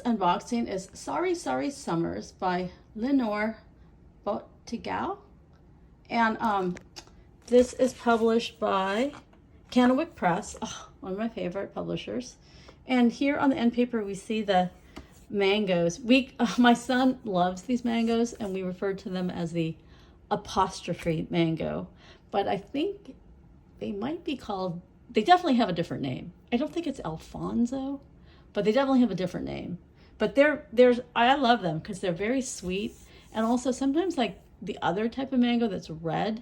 unboxing is Sari-Sari Summers by Lynnor Bontigao. And this is published by Candlewick Press, one of my favorite publishers. And here on the end paper, we see the mangoes. My son loves these mangoes, and we refer to them as the apostrophe mango. But I think they might be called, they definitely have a different name. I don't think it's Alfonso, but they definitely have a different name. But I love them because they're very sweet. And also sometimes like the other type of mango that's red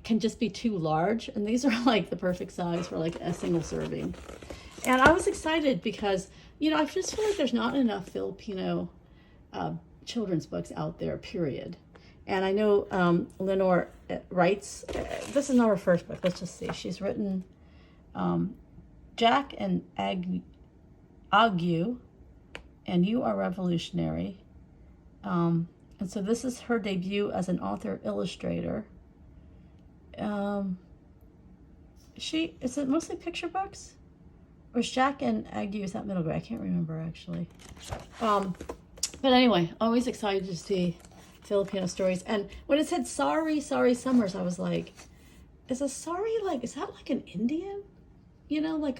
can just be too large. And these are like the perfect size for like a single serving. And I was excited because, I just feel like there's not enough Filipino children's books out there, period. And I know Lynnor writes, this is not her first book, let's just see. She's written Jack and Ague, and You Are Revolutionary. And so this is her debut as an author illustrator. Is it mostly picture books? Or is Jack and Ague, is that middle grade? I can't remember actually. But anyway, always excited to see Filipino stories. And when it said Sari-Sari Summers, I was like, is that like an Indian? Like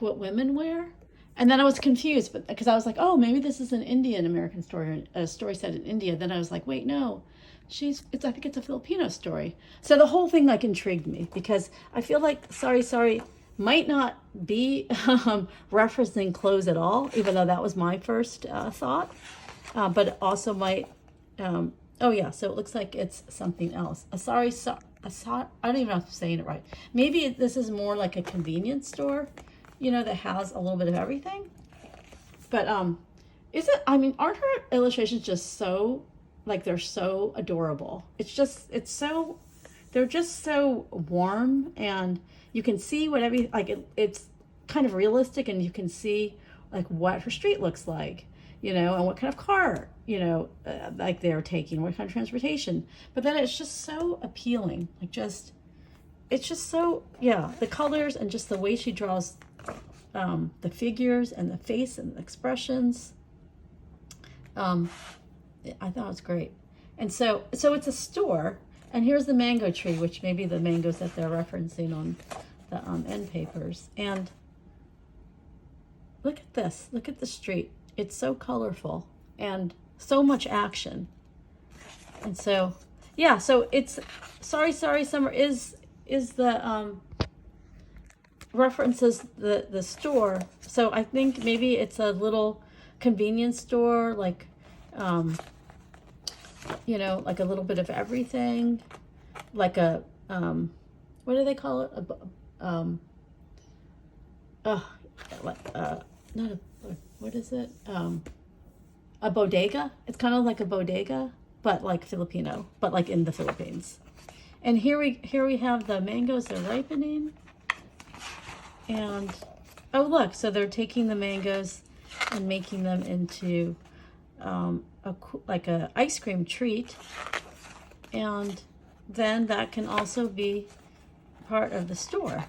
what women wear? And then I was confused, but because I was like, oh, maybe this is an Indian American story, a story set in India. Then I was like, wait, no, I think it's a Filipino story. So the whole thing like intrigued me because I feel like Sari-Sari might not be referencing clothes at all, even though that was my first thought. But it also might, oh yeah, so it looks like it's something else. I don't even know if I'm saying it right. Maybe this is more like a convenience store, that has a little bit of everything. But aren't her illustrations just so, like, they're so adorable. They're just so warm, and you can see whatever, it's kind of realistic, and you can see like what her street looks like, and what kind of car, like they're taking, what kind of transportation. But then it's just so appealing. It's just so, the colors and just the way she draws the figures and the face and the expressions. I thought it was great. And so it's a store, and here's the mango tree, which may be the mangoes that they're referencing on the end papers. And look at this. Look at the street. It's so colorful and so much action. And so, so it's Sari-Sari Summer is the references the store. So I think maybe it's a little convenience store, like like a little bit of everything, like a what do they call it? What is it? A bodega. It's kind of like a bodega, but like Filipino, but like in the Philippines. And here we have the mangoes. They're ripening, and oh look, so they're taking the mangoes and making them into like a ice cream treat, and then that can also be part of the store.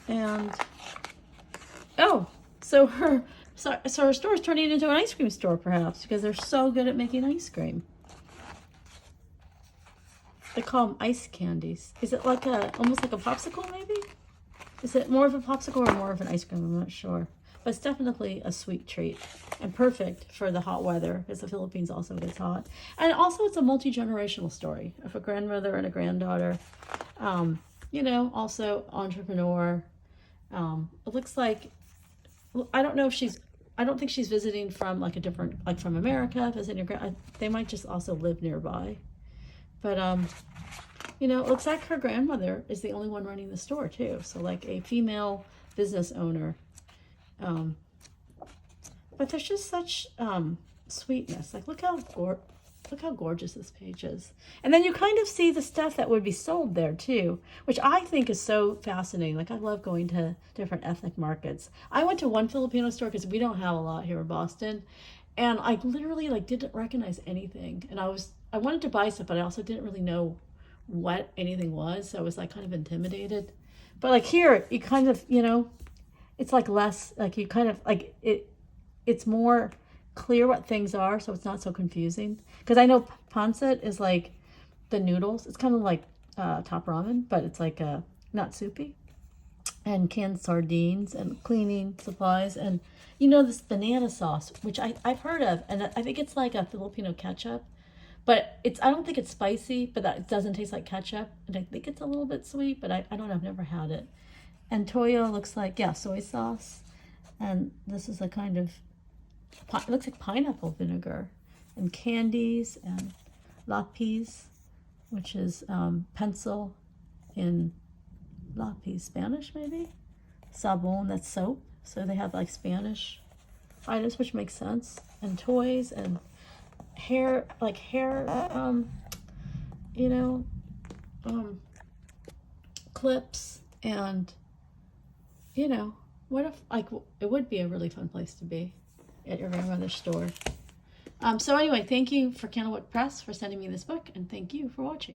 And so her store is turning into an ice cream store, perhaps, because they're so good at making ice cream. They call them ice candies. Is it like almost like a popsicle, maybe? Is it more of a popsicle or more of an ice cream? I'm not sure. But it's definitely a sweet treat and perfect for the hot weather, because the Philippines also gets hot. And also it's a multi-generational story of a grandmother and a granddaughter. Also entrepreneur. It looks like, I don't think she's visiting from like a different, like from America, visiting they might just also live nearby. But, it looks like her grandmother is the only one running the store too. So like a female business owner. But there's just such sweetness. Like look how gorgeous this page is. And then you kind of see the stuff that would be sold there too, which I think is so fascinating. Like I love going to different ethnic markets. I went to one Filipino store because we don't have a lot here in Boston, and I literally like didn't recognize anything. And I wanted to buy stuff, but I also didn't really know what anything was, so I was like kind of intimidated. But like here, you kind of, you know, it's like less, like you kind of like it's more clear what things are, so it's not so confusing. Because I know pancit is like the noodles. It's kind of like top ramen, but it's like not soupy. And canned sardines and cleaning supplies and, you know, this banana sauce, which I've heard of, and I think it's like a Filipino ketchup, but I don't think it's spicy, but that it doesn't taste like ketchup, and I think it's a little bit sweet, but I don't know, I've never had it. And toyo looks like, yeah, soy sauce, and this is a kind of, it looks like pineapple vinegar, and candies, and lapis, which is pencil in lapis, Spanish maybe? Sabon, that's soap. So they have like Spanish items, which makes sense. And toys and hair, like hair, you know, clips. And, you know, what if, like, it would be a really fun place to be at your grandmother's store. So anyway, thank you for Candlewick Press for sending me this book, and thank you for watching.